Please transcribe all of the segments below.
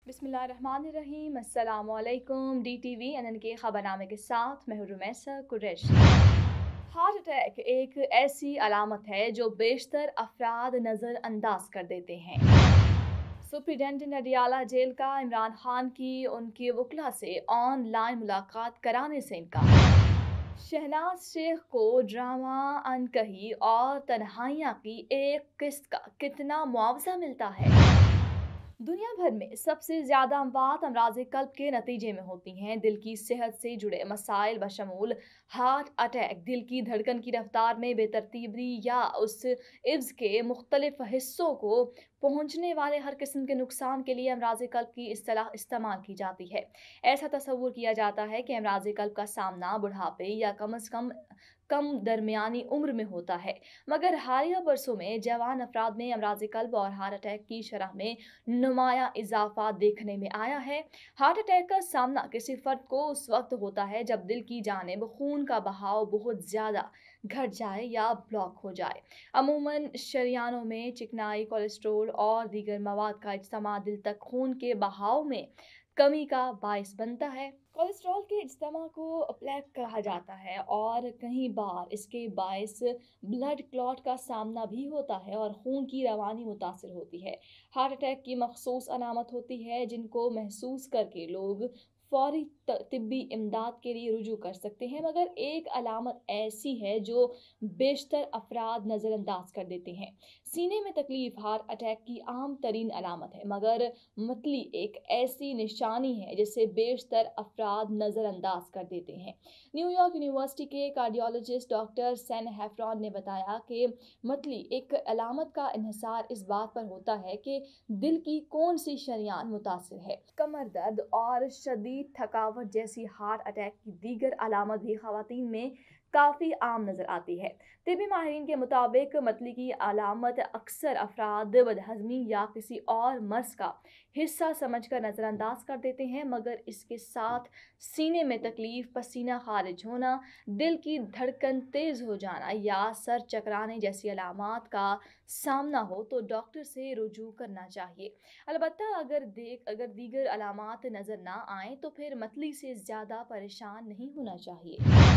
बिस्मिल्लाहिर्रहमानिर्रहीम। अस्सलाम वालेकुम। DTV NN के खबरनामे के साथ मैं हूं रुमैसा कुरैशी। हार्ट अटैक एक ऐसी अलामत है जो बेशतर अफराद नज़रअंदाज कर देते हैं। सुप्रीडेंटेंट अडियाला जेल का इमरान खान की उनके वकला से ऑनलाइन मुलाकात कराने से इनकार। शहनाज शेख को ड्रामा अनकही और तन्हाइयाँ की एक किस्त का कितना मुआवजा मिलता है? दुनिया भर में सबसे ज्यादा अमवात अमराज कल्ब के नतीजे में होती हैं। दिल की सेहत से जुड़े मसाइल बशमूल हार्ट अटैक, दिल की धड़कन की रफ्तार में बेतरतीबी या उस इब्ज के मुख्तलिफ हिस्सों को पहुंचने वाले हर किस्म के नुकसान के लिए अमराज कल्ब की इस्तेलाह इस्तेमाल की जाती है। ऐसा तस्वुर किया जाता है कि अमराज कल्ब का सामना बुढ़ापे या कम अज कम दरमियानी उम्र में होता है, मगर हालिया बरसों में जवान अफराद में अमराज कल्ब और हार्ट अटैक की शरह में नुमाया इजाफा देखने में आया है। हार्ट अटैक का सामना किसी फर्द को उस वक्त होता है जब दिल की जानिब खून का बहाव बहुत ज़्यादा घट जाए या ब्लॉक हो जाए। अमूमन शरियानों में चिकनाई, कोलेस्ट्रोल और दीगर मवाद का इज्तमा दिल तक खून के बहाव में कमी का बायस बनता है। कोलेस्ट्रॉल के इज्तमा को प्लेक कहा जाता है और कई बार इसके बायस ब्लड क्लॉट का सामना भी होता है और खून की रवानी मुतासर होती है। हार्ट अटैक की मखसूस अलामत होती है जिनको महसूस करके लोग फौरी तिब्बी इमदाद के लिए रुजू कर सकते हैं, मगर एक अलामत ऐसी है जो बेशतर अफराद नज़रअंदाज कर देते हैं। सीने में तकलीफ हार्ट अटैक की आम तरीन अलामत है, मगर मतली एक ऐसी निशानी है जिसे बेशतर अफराद नज़रअंदाज कर देते हैं। न्यूयॉर्क यूनिवर्सिटी के कार्डियोलॉजिस्ट डॉक्टर सैन हैफरॉन ने बताया कि मतली एक अलामत का इन्हिसार इस बात पर होता है कि दिल की कौन सी शरियान मुतासिर है। कमर दर्द और शदीद थकावट जैसी हार्ट अटैक की दीगर अलामत भी खवातीन में काफ़ी आम नज़र आती है। तिबी माहिरीन के मुताबिक मतली की अलामत अक्सर अफराद बदहज़मी या किसी और मर्ज का हिस्सा समझकर नज़रअंदाज कर देते हैं, मगर इसके साथ सीने में तकलीफ, पसीना खारिज होना, दिल की धड़कन तेज़ हो जाना या सर चकराने जैसी अलामात का सामना हो तो डॉक्टर से रुजू करना चाहिए। अलबत्ता अगर दीगर अलामात नज़र ना आएँ तो फिर मतली से ज़्यादा परेशान नहीं होना चाहिए।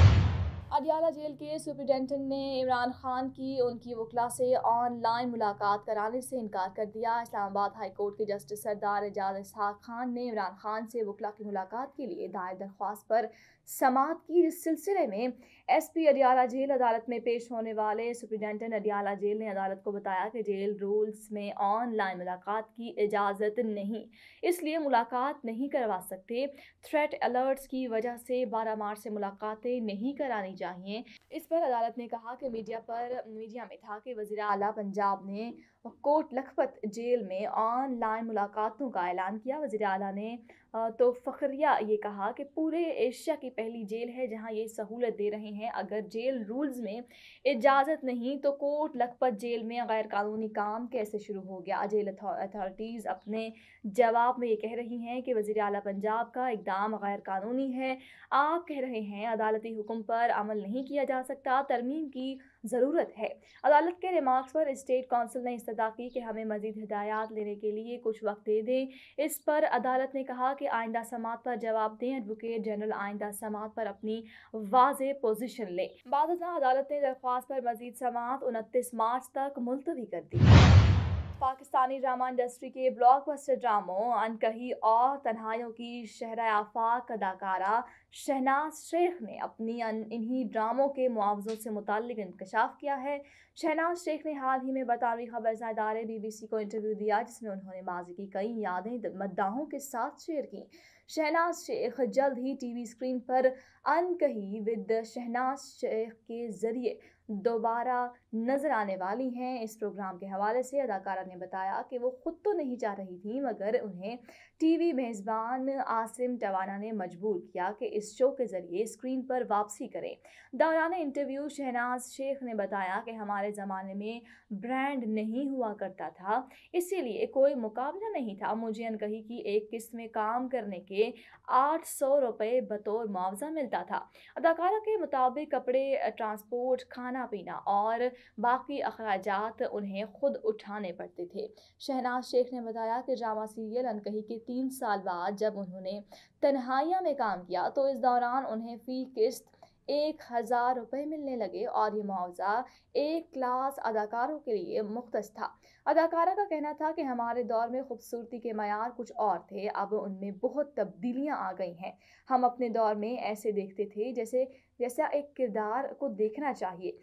अडियाला जेल के सुप्रीडेंटेंट ने इमरान खान की उनकी वकला से ऑनलाइन मुलाकात कराने से इनकार कर दिया। इस्लामाबाद हाई कोर्ट के जस्टिस सरदार एजाज इसहाक खान ने इमरान खान से वकला की मुलाकात के लिए दायर दरख्वास्त पर समाअत की। इस सिलसिले में SP अडियाला जेल अदालत में पेश होने वाले सुप्रीडेंटेंट अडियाला जेल ने अदालत को बताया कि जेल रूल्स में ऑनलाइन मुलाकात की इजाज़त नहीं, इसलिए मुलाकात नहीं करवा सकते। थ्रेट अलर्ट्स की वजह से 12 मार्च से मुलाकातें नहीं करानी चाहिए। इस पर अदालत ने कहा कि मीडिया में था कि वज़ीर आला पंजाब ने कोट लखपत जेल में ऑनलाइन मुलाकातों का ऐलान किया। वज़ीर आला ने तो फ़ख्रिया ये कहा कि पूरे एशिया की पहली जेल है जहां ये सहूलत दे रहे हैं। अगर जेल रूल्स में इजाज़त नहीं तो कोट लखपत जेल में गैर कानूनी काम कैसे शुरू हो गया? जेल अथॉरिटीज़ अपने जवाब में ये कह रही हैं कि वज़ीर आला पंजाब का इक़दाम गैर कानूनी है। आप कह रहे हैं अदालती हुक्म पर अमल नहीं किया जा सकता, तरमीम की ज़रूरत है। अदालत के रिमार्क्स पर स्टेट काउंसिल ने इस्तदा की कि हमें मज़ीद हिदायत लेने के लिए कुछ वक्त दे दें। इस पर अदालत ने कहा कि आइंदा समाअत पर जवाब दें। एडवोकेट जनरल आइंदा समाअत पर अपनी वाज़ेह पोजीशन लें। बादशाह अदालत ने दरख्वास्त पर मज़ीद समाअत 29 मार्च तक मुलतवी कर दी। पाकिस्तानी ड्रामा इंडस्ट्री के ब्लॉकबस्टर ड्रामों अनकही और तन्हाइयों की शहरा आफाक अदाकारा शहनाज शेख ने अपनी इन्हीं ड्रामों के मुआवजों से मुताल्लिक इंकशाफ किया है। शहनाज शेख ने हाल ही में बरतानवी खबरसां इदारे BBC को इंटरव्यू दिया, जिसमें उन्होंने माजी की कई यादें मद्दाहों के साथ शेयर की। शहनाज शेख जल्द ही TV स्क्रीन पर अनकही विद शहनाज शेख के जरिए दोबारा नजर आने वाली हैं। इस प्रोग्राम के हवाले से अदाकारा ने बताया कि वो खुद तो नहीं जा रही थी, मगर उन्हें TV मेज़बान आसिम टवाना ने मजबूर किया कि इस शो के जरिए स्क्रीन पर वापसी करें। दौरान इंटरव्यू शहनाज शेख ने बताया कि हमारे ज़माने में ब्रांड नहीं हुआ करता था, इसीलिए कोई मुकाबला नहीं था। मुझे अनकही की एक किस्त में काम करने के 800 रुपये बतौर मुआवजा मिलता था। अदाकारा के मुताबिक कपड़े, ट्रांसपोर्ट, खाना खाना पीना और बाकी अखराजात उन्हें खुद उठाने पड़ते थे। शहनाज शेख ने बताया कि ड्रामा सीरियल अनकही के 3 साल बाद जब उन्होंने तन्हाइयाँ में काम किया तो इस दौरान उन्हें फी किस्त 1000 रुपये मिलने लगे और ये मुआवजा एक क्लास अदाकारों के लिए मुख्तस था। अदाकारा का कहना था कि हमारे दौर में खूबसूरती के मयार कुछ और थे, अब उनमें बहुत तब्दीलियां आ गई हैं। हम अपने दौर में ऐसे देखते थे जैसा एक किरदार को देखना चाहिए,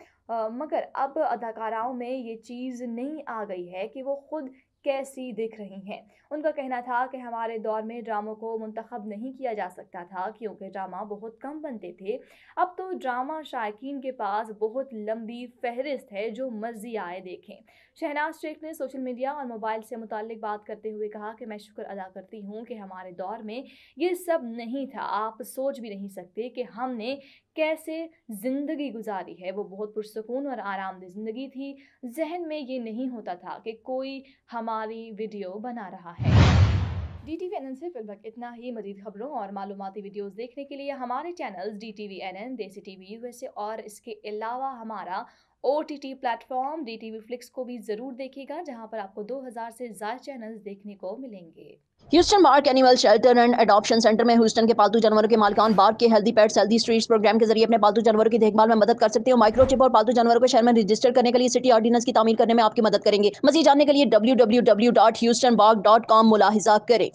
मगर अब अदाकाराओं में ये चीज़ नहीं आ गई है कि वो खुद कैसी दिख रही हैं। उनका कहना था कि हमारे दौर में ड्रामों को मुंतखब नहीं किया जा सकता था क्योंकि ड्रामा बहुत कम बनते थे। अब तो ड्रामा शायकीन के पास बहुत लंबी फहरिस्त है, जो मर्जी आए देखें। शहनाज शेख ने सोशल मीडिया और मोबाइल से मुताल्लिक बात करते हुए कहा कि मैं शुक्र अदा करती हूँ कि हमारे दौर में ये सब नहीं था। आप सोच भी नहीं सकते कि हमने कैसे ज़िंदगी गुजारी है, वो बहुत पुरसकून और आरामदेह ज़िंदगी थी। जहन में ये नहीं होता था कि कोई हमारी वीडियो बना रहा है। DTV NN से फिल वक्त इतना ही। मज़ीद खबरों और मालूमाती वीडियोस देखने के लिए हमारे चैनल्स DTV NN, देसी टीवी USA और इसके अलावा हमारा OTT प्लेटफॉर्म DTV फ्लिक्स को भी ज़रूर देखिएगा, जहां पर आपको 2000 से ज़्यादा चैनल्स देखने को मिलेंगे। Houston Bark animal shelter and adoption center में ह्यूस्टन के पालतू जानवरों के मालिकान बार्क के healthy pets healthy streets program के जरिए अपने पालतू जानवरों की देखभाल में मदद कर सकते हो। माइक्रोचिप और पालतू जानवरों को शहर में रजिस्टर करने के लिए सिटी ऑर्डिनेंस की तामीर करने में आपकी मदद करेंगे। मज़ीद जानने के लिए www.houstonbark.com मुलाहिजा करें।